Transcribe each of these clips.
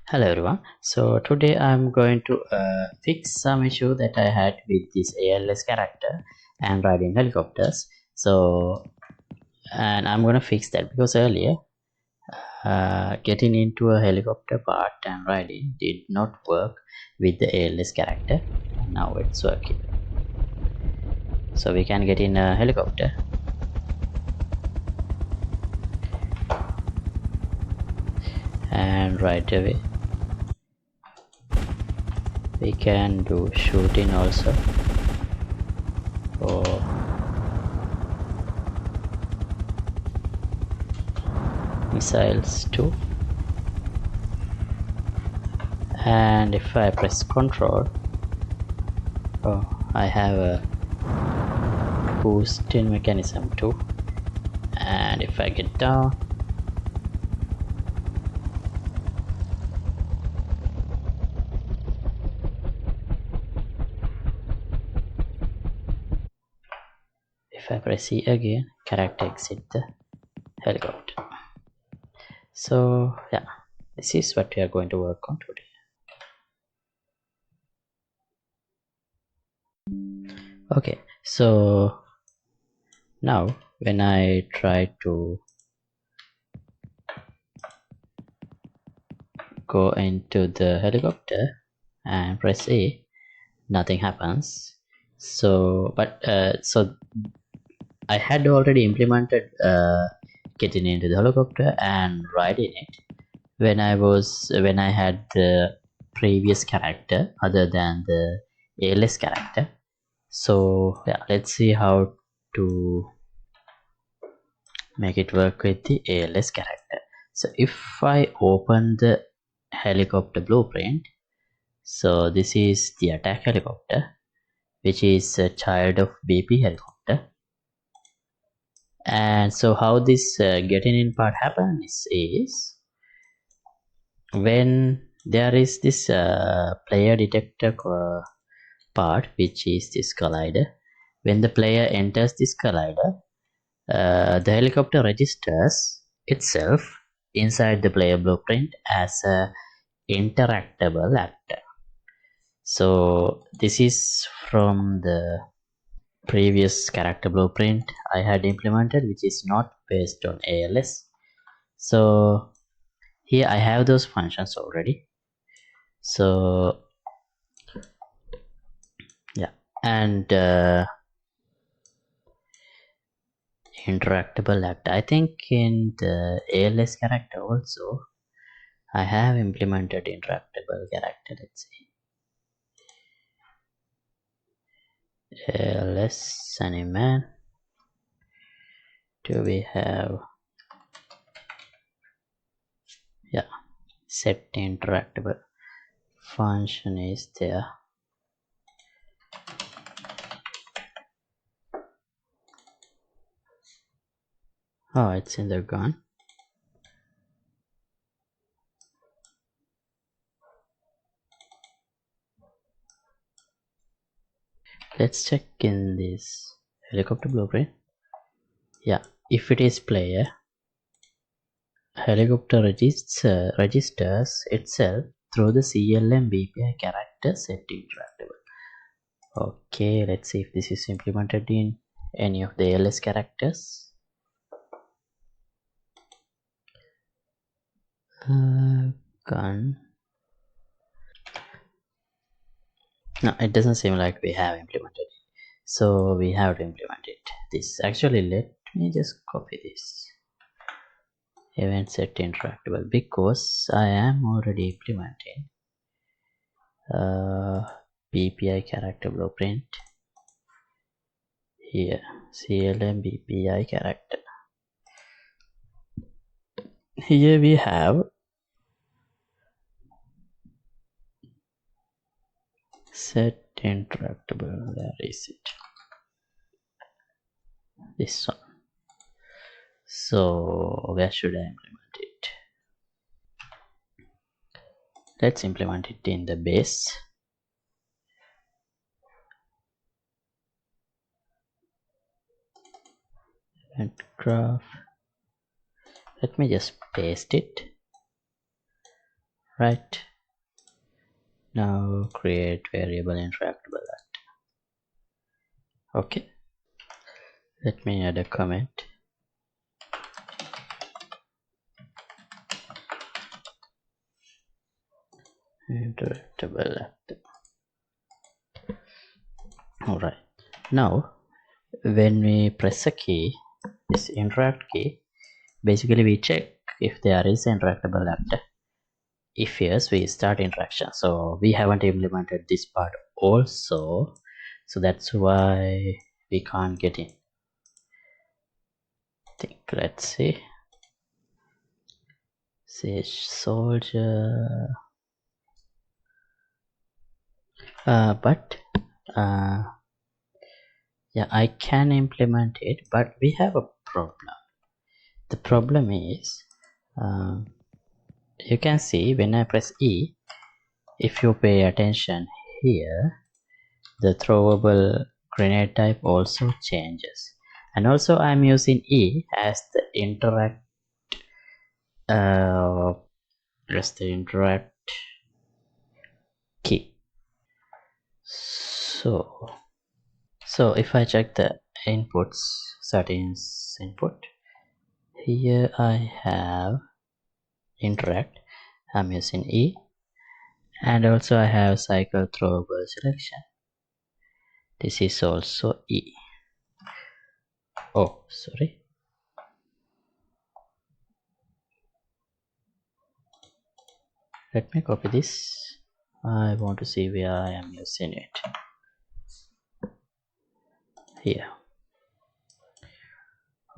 Hello everyone. So today I'm going to fix some issue that I had with this ALS character and riding helicopters. And I'm going to fix that because earlier getting into a helicopter part and riding did not work with the ALS character. Now it's working. So we can get in a helicopter. And right away we can do shooting also, or missiles too. And if I press control, I have a boosting mechanism too. And if I get down, if I press E again, character exit the helicopter. So yeah, this is what we are going to work on today. Okay, so now when I try to go into the helicopter and press A, nothing happens. So I had already implemented getting into the helicopter and riding it when I had the previous character other than the ALS character. So yeah, let's see how to make it work with the ALS character. So if I open the helicopter blueprint, so this is the attack helicopter, which is a child of BP helicopter. And so how this getting in part happens is when there is this player detector part, which is this collider. When the player enters this collider, the helicopter registers itself inside the player blueprint as a interactable actor. So this is from the previous character blueprint I had implemented, which is not based on ALS. So here I have those functions already. So yeah, and interactable actor, I think in the ALS character also I have implemented interactable character. Let's see, ALS animan. Do we have, yeah, set interactable function is there. Oh, it's in the gun. Let's check in this helicopter blueprint. Yeah, if it is player, helicopter registers itself through the 𝐶LM_BPI character set interactable. Okay, let's see if this is implemented in any of the ALS characters. Gun. No, it doesn't seem like we have implemented it. So we have to implement it. This actually, let me just copy this. Event set interactable, because I am already implementing BPI character blueprint here. 𝐶LM_BPI character. Here we have set interactable. Where is it? This one. So where should I implement it? Let's implement it in the base. And graph. Let me just paste it. right? Now create variable interactable actor. Okay, let me add a comment. Interactable actor. Alright, now when we press a key, this interact key, basically we check if there is interactable actor. If yes, we start interaction. So we haven't implemented this part also, so that's why we can't get in. Let's see. 𝐂𝐡𝐚𝐧𝐧. But yeah, I can implement it, but we have a problem. The problem is, you can see when I press E, if you pay attention here, the throwable grenade type also changes. And also I'm using E as the interact key. So if I check the inputs, settings input, here I have interact, I'm using E, and also I have cycle throwable selection, this is also E. Oh, sorry. Let me copy this. I want to see where I am using it. Here.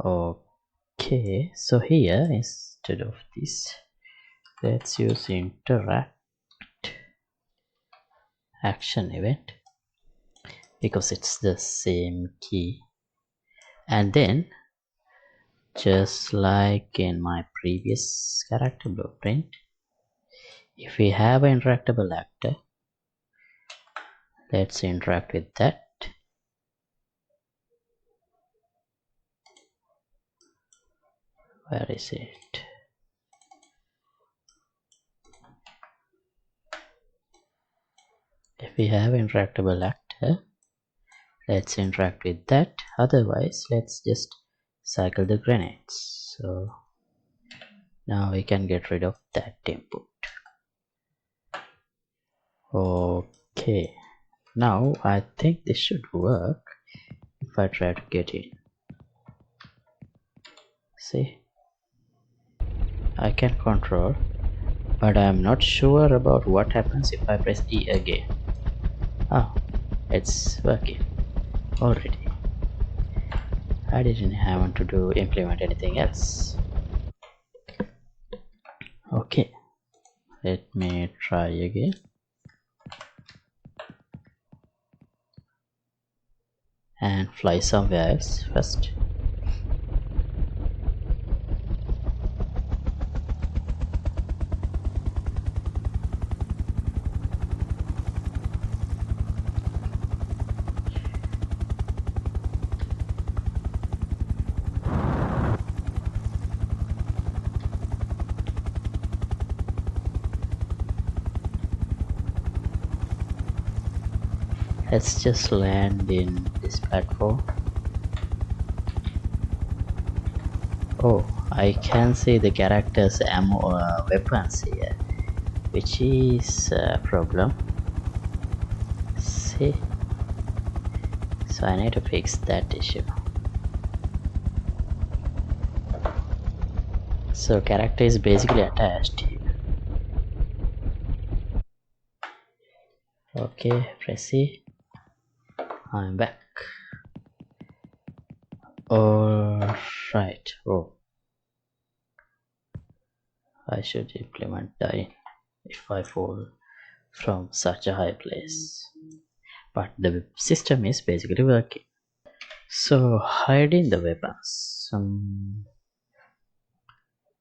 Okay, so here instead of this, let's use interact action event because it's the same key. And then, just like in my previous character blueprint, if we have an interactable actor, let's interact with that. Where is it? If we have interactable actor, let's interact with that. Otherwise, let's just cycle the grenades. So now we can get rid of that input. Okay, now I think this should work if I try to get in. See, I can control, but I'm not sure about what happens if I press E again. Oh, it's working already. I didn't have to implement anything else. Okay, let me try again. And fly somewhere else first. Let's just land in this platform. Oh, I can see the character's ammo weapons here, which is a problem. See, so I need to fix that issue. So character is basically attached here. Okay, press E. I'm back. Alright. Oh, I should implement die if I fall from such a high place. But the system is basically working. So hiding the weapons.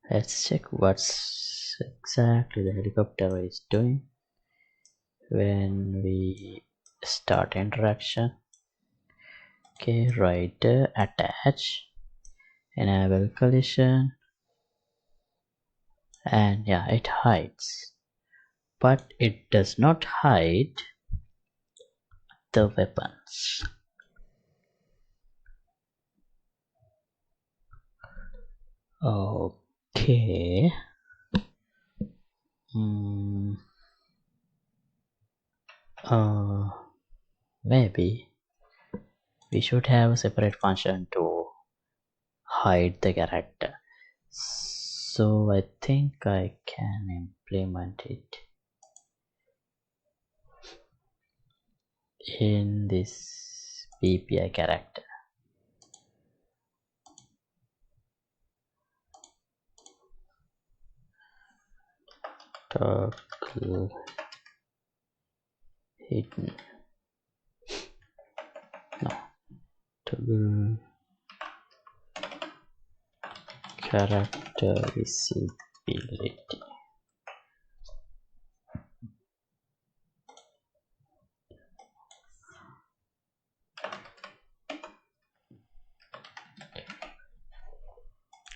Let's check what's exactly the helicopter is doing when we start interaction. Okay, rider attach, enable collision, and yeah, it hides. but it does not hide the weapons. Okay. Maybe we should have a separate function to hide the character. So I think I can implement it in this PPI character. Toggle hidden. No. Toggle character visibility.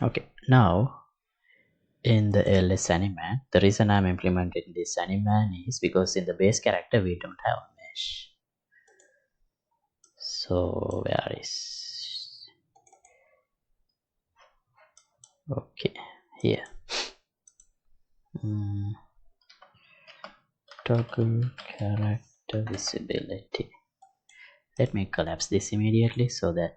Okay, now in the ALS animan, the reason I'm implementing this animan is because in the base character we don't have a mesh. So where is, okay, here. Toggle character visibility. Let me collapse this immediately so that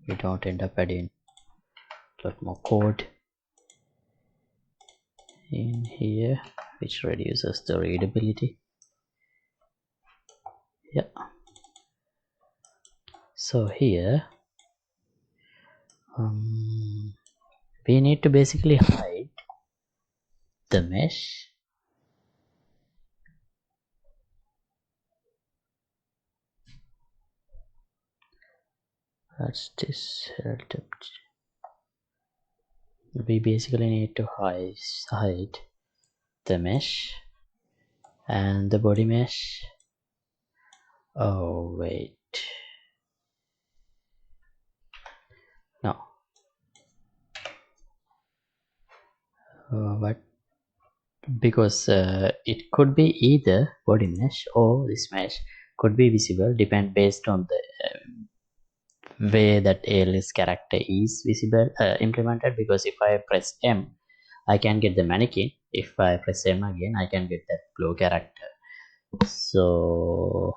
we don't end up adding a lot more code in here, which reduces the readability. Yeah. So here we need to basically hide the mesh. That's this. We basically need to hide the mesh and the body mesh. Oh wait, no. But because it could be either body mesh or this mesh could be visible, depend based on the way that ALS character is visible implemented. Because if I press M, I can get the mannequin. If I press M again, I can get that blow character. So,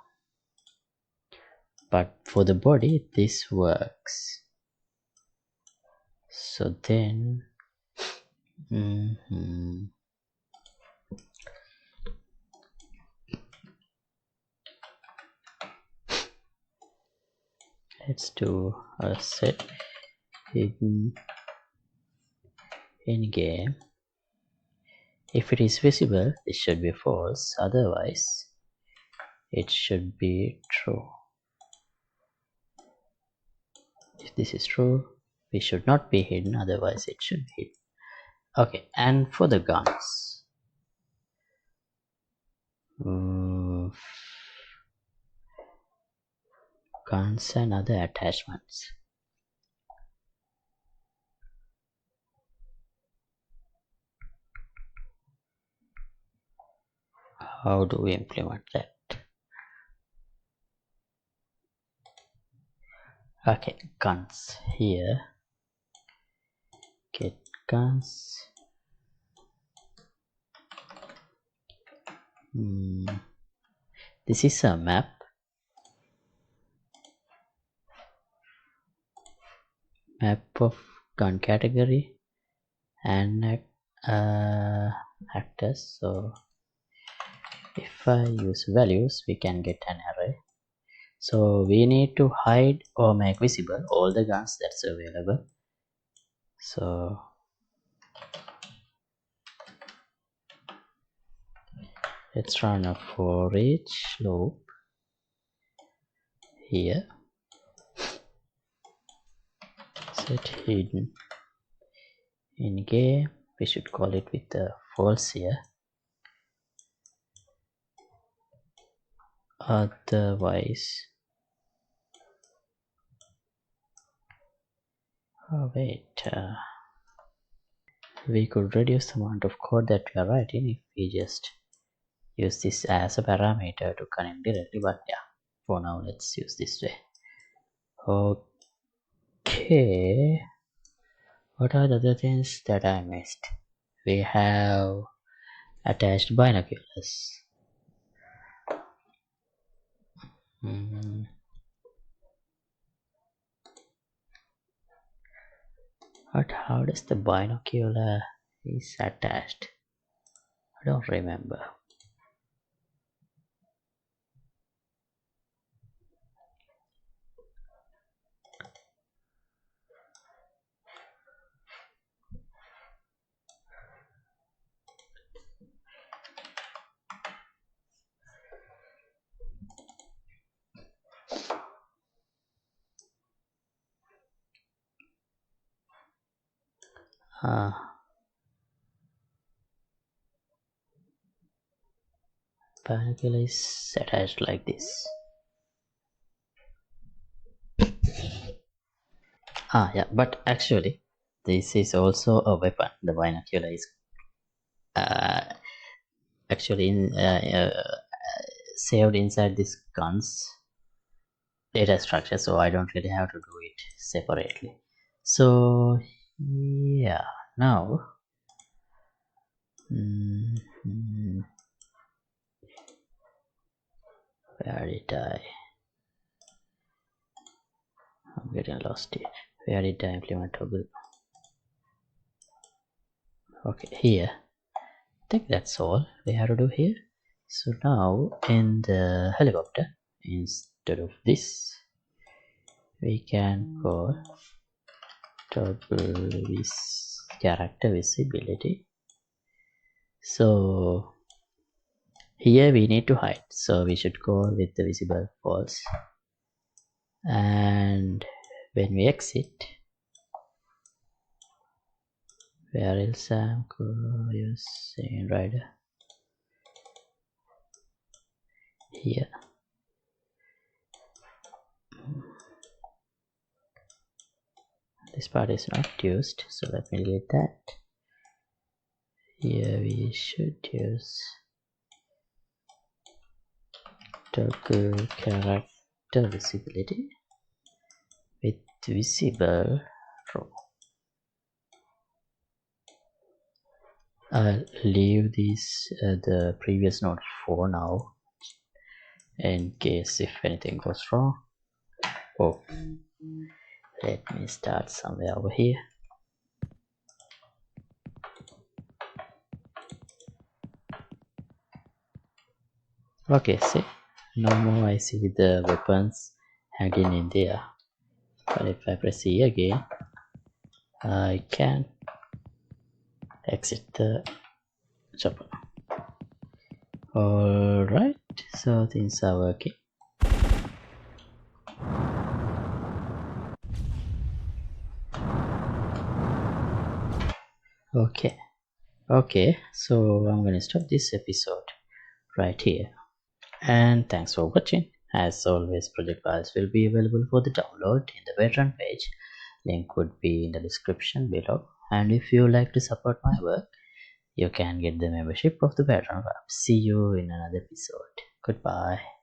but for the body, this works. So then, let's do a set hidden in game. If it is visible, it should be false, otherwise it should be true. If this is true, we should not be hidden, otherwise it should be hidden. Okay, and for the guns, guns and other attachments. How do we implement that? Okay, guns here. Get guns. This is a map. Map of gun category and actors. So if I use values, we can get an array. So we need to hide or make visible all the guns that's available. So let's run a for each loop here. Set hidden in game. We should call it with the false here. Otherwise Oh wait, we could reduce the amount of code that we are writing if we just use this as a parameter to connect directly, but yeah, for now let's use this way. Okay, what are the other things that I missed? We have attached binoculars. But how does the binocular is attached? I don't remember. Binocular is attached like this. Yeah, but actually this is also a weapon. The binocular is actually saved inside this gun's data structure, so I don't really have to do it separately. So yeah, now where did I'm getting lost here. Where did I implement toggle? Okay, here. I think that's all we have to do here. So now in the helicopter, instead of this, we can call toggle character visibility. So here we need to hide, so we should call with the visible false, and when we exit, where else I'm using rider here. This part is not used, so let me delete that. Here we should use toggle character visibility with visible row. I'll leave this the previous node for now in case if anything goes wrong. Oh, let me start somewhere over here. Okay, see, no more I see the weapons hanging in there, but if I press E again, I can exit the chopper. Alright, so things are working. Okay, so I'm gonna stop this episode right here, and thanks for watching. As always, project files will be available for the download in the veteran page. Link would be in the description below, and if you like to support my work, you can get the membership of the veteran web. See you in another episode. Goodbye.